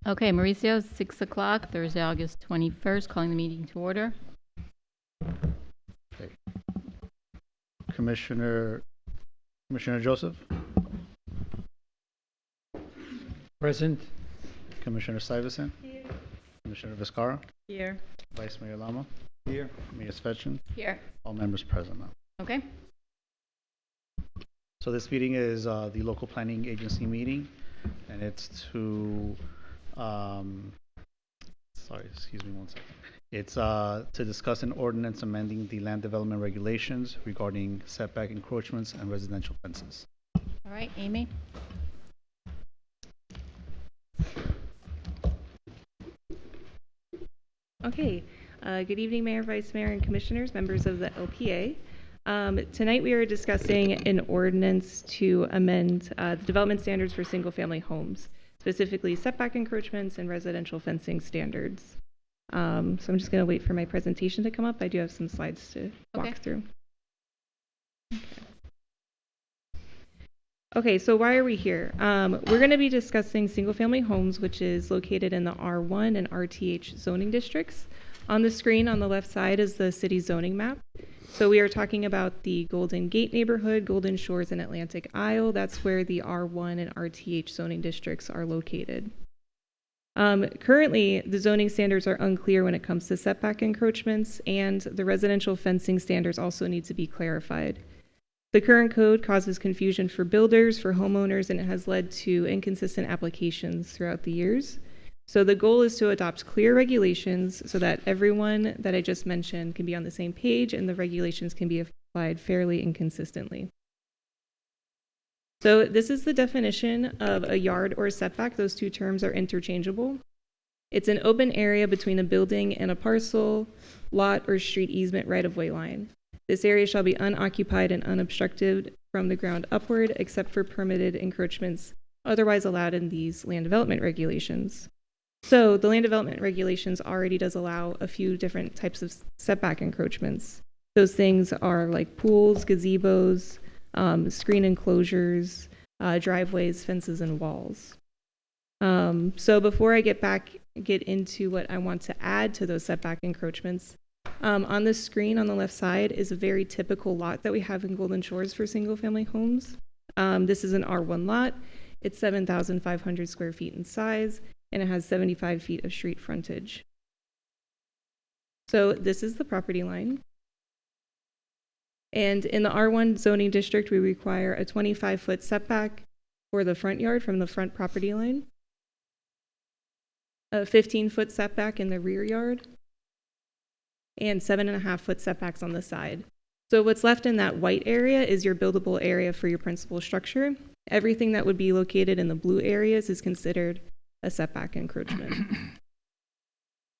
Okay, Mauricio, 6 o'clock, Thursday, August 21st, calling the meeting to order. Okay. Commissioner Joseph, Present. Commissioner Stuyvesant, Here. Commissioner Vizcarra, Here. Vice Mayor Lama, Here. Mayor Svechin, Here. all members present now. Okay. So this meeting is the local planning agency meeting, and it's to, excuse me one second. It's to discuss an ordinance amending the land development regulations regarding setback encroachments and residential fences. All right, Amy? Okay. Good evening, Mayor, Vice Mayor, and Commissioners, members of the LPA. Tonight we are discussing an ordinance to amend the development standards for single-family homes, specifically setback encroachments and residential fencing standards. So I'm just going to wait for my presentation to come up. I do have some slides to walk through. Okay, so why are we here? We're going to be discussing single-family homes, which is located in the R1 and RTH zoning districts. On the screen on the left side is the city zoning map. So we are talking about the Golden Gate neighborhood, Golden Shores, and Atlantic Isle. That's where the R1 and RTH zoning districts are located. Currently, the zoning standards are unclear when it comes to setback encroachments, and the residential fencing standards also need to be clarified. The current code causes confusion for builders, for homeowners, and it has led to inconsistent applications throughout the years. So the goal is to adopt clear regulations so that everyone that I just mentioned can be on the same page and the regulations can be applied fairly and consistently. So this is the definition of a yard or setback. Those two terms are interchangeable. It's an open area between a building and a parcel, lot, or street easement right-of-way line. This area shall be unoccupied and unobstructed from the ground upward, except for permitted encroachments otherwise allowed in these land development regulations. So the land development regulations already does allow a few different types of setback encroachments. Those things are like pools, gazebos, screen enclosures, driveways, fences, and walls. So before I get into what I want to add to those setback encroachments, on the screen on the left side is a very typical lot that we have in Golden Shores for single-family homes. This is an R1 lot. It's 7,500 square feet in size, and it has 75 feet of street frontage. So this is the property line. And in the R1 zoning district, we require a 25-foot setback for the front yard from the front property line, a 15-foot setback in the rear yard, and 7.5-foot setbacks on the side. So what's left in that white area is your buildable area for your principal structure. Everything that would be located in the blue areas is considered a setback encroachment.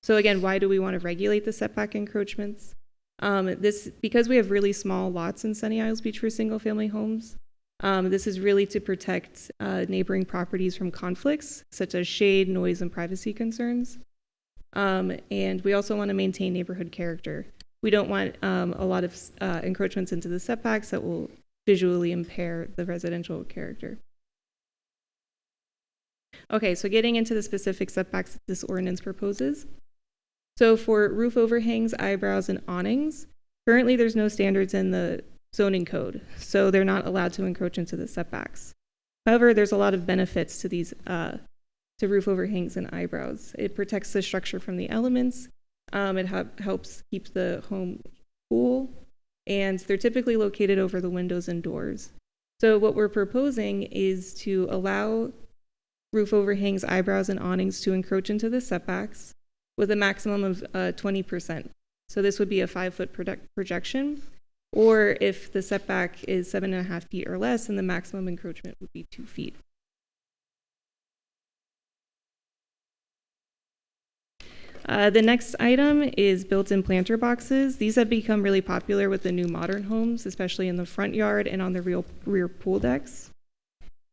So again, why do we want to regulate the setback encroachments? Because we have really small lots in Sunny Isles Beach for single-family homes, this is really to protect neighboring properties from conflicts, such as shade, noise, and privacy concerns. And we also want to maintain neighborhood character. We don't want a lot of encroachments into the setbacks that will visually impair the residential character. Okay, so getting into the specific setbacks that this ordinance proposes. So for roof overhangs, eyebrows, and awnings, currently there's no standards in the zoning code, so they're not allowed to encroach into the setbacks. However, there's a lot of benefits to these to roof overhangs and eyebrows. It protects the structure from the elements. It helps keep the home cool, and they're typically located over the windows and doors. So what we're proposing is to allow roof overhangs, eyebrows, and awnings to encroach into the setbacks with a maximum of 20%. So this would be a 5-foot projection, or if the setback is 7.5 feet or less, then the maximum encroachment would be 2 feet. The next item is built-in planter boxes. These have become really popular with the new modern homes, especially in the front yard and on the rear pool decks.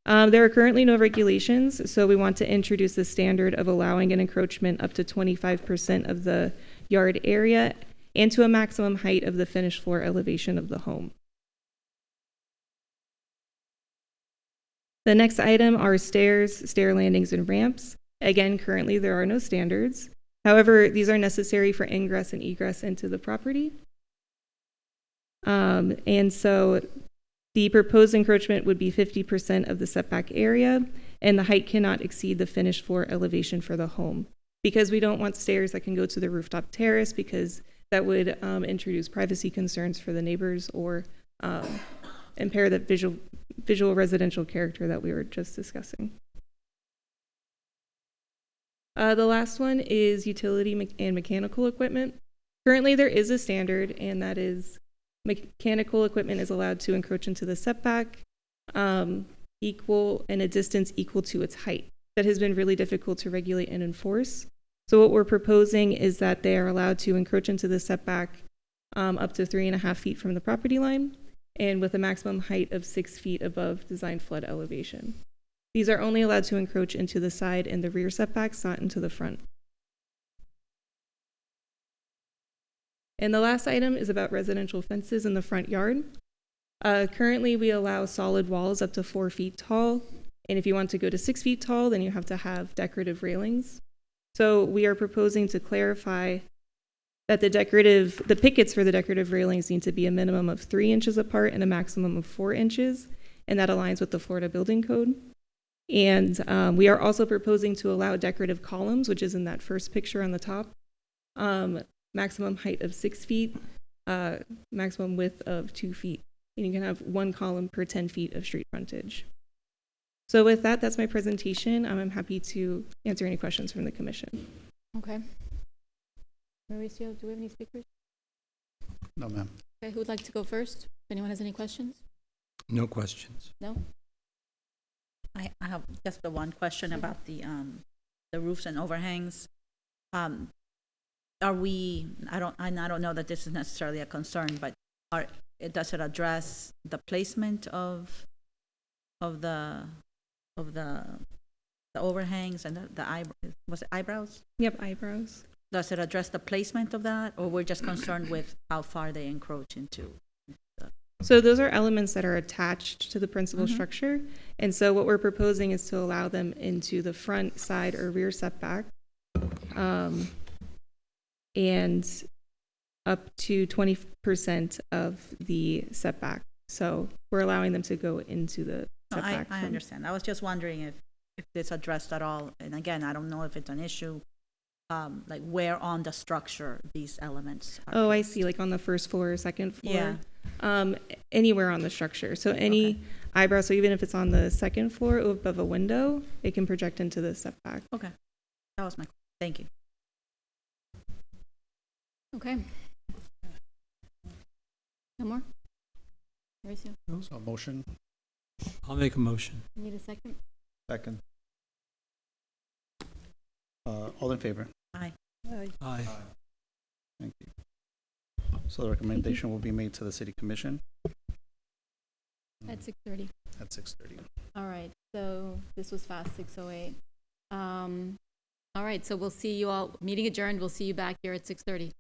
There are currently no regulations, so we want to introduce the standard of allowing an encroachment up to 25% of the yard area and to a maximum height of the finished floor elevation of the home. The next item are stairs, stair landings, and ramps. Again, currently there are no standards. However, these are necessary for ingress and egress into the property. And so the proposed encroachment would be 50% of the setback area, and the height cannot exceed the finished floor elevation for the home. Because we don't want stairs that can go to the rooftop terrace, because that would introduce privacy concerns for the neighbors or impair the visual residential character that we were just discussing. The last one is utility and mechanical equipment. Currently, there is a standard, and that is mechanical equipment is allowed to encroach into the setback equal in a distance equal to its height. That has been really difficult to regulate and enforce. So what we're proposing is that they are allowed to encroach into the setback up to 3.5 feet from the property line, and with a maximum height of 6 feet above design flood elevation. These are only allowed to encroach into the side and the rear setbacks, not into the front. And the last item is about residential fences in the front yard. Currently, we allow solid walls up to 4 feet tall. And if you want to go to 6 feet tall, then you have to have decorative railings. So we are proposing to clarify that the pickets for the decorative railings need to be a minimum of 3 inches apart and a maximum of 4 inches. And that aligns with the Florida Building Code. And we are also proposing to allow decorative columns, which is in that first picture on the top. Maximum height of 6 feet, maximum width of 2 feet. And you can have 1 column per 10 feet of street frontage. So with that, that's my presentation. I'm happy to answer any questions from the commission. Okay. Mauricio, do we have any speakers? No, ma'am. Okay, who would like to go first? If anyone has any questions? No questions. No? I have just the one question about the roofs and overhangs. Are we? I don't know that this is necessarily a concern, but does it address the placement of the overhangs and was it eyebrows? Yep, eyebrows. Does it address the placement of that, or we're just concerned with how far they encroach into? So those are elements that are attached to the principal structure. And so what we're proposing is to allow them into the front, side, or rear setback. And up to 20% of the setback. So we're allowing them to go into the setback. I understand. I was just wondering if it's addressed at all. And again, I don't know if it's an issue, like where on the structure these elements are. Oh, I see, like on the first floor or second floor. Yeah. Anywhere on the structure. So any eyebrow, so even if it's on the second floor above a window, it can project into the setback. Okay. That was my question. Thank you. Okay. No more? Mauricio, So motion. I'll make a motion. you need a second? Second. All in favor? Aye. Aye. Thank you. So the recommendation will be made to the city commission At 6:30. at 6:30. All right, so this was fast, 6:08. All right, so we'll see you all, meeting adjourned, we'll see you back here at 6:30.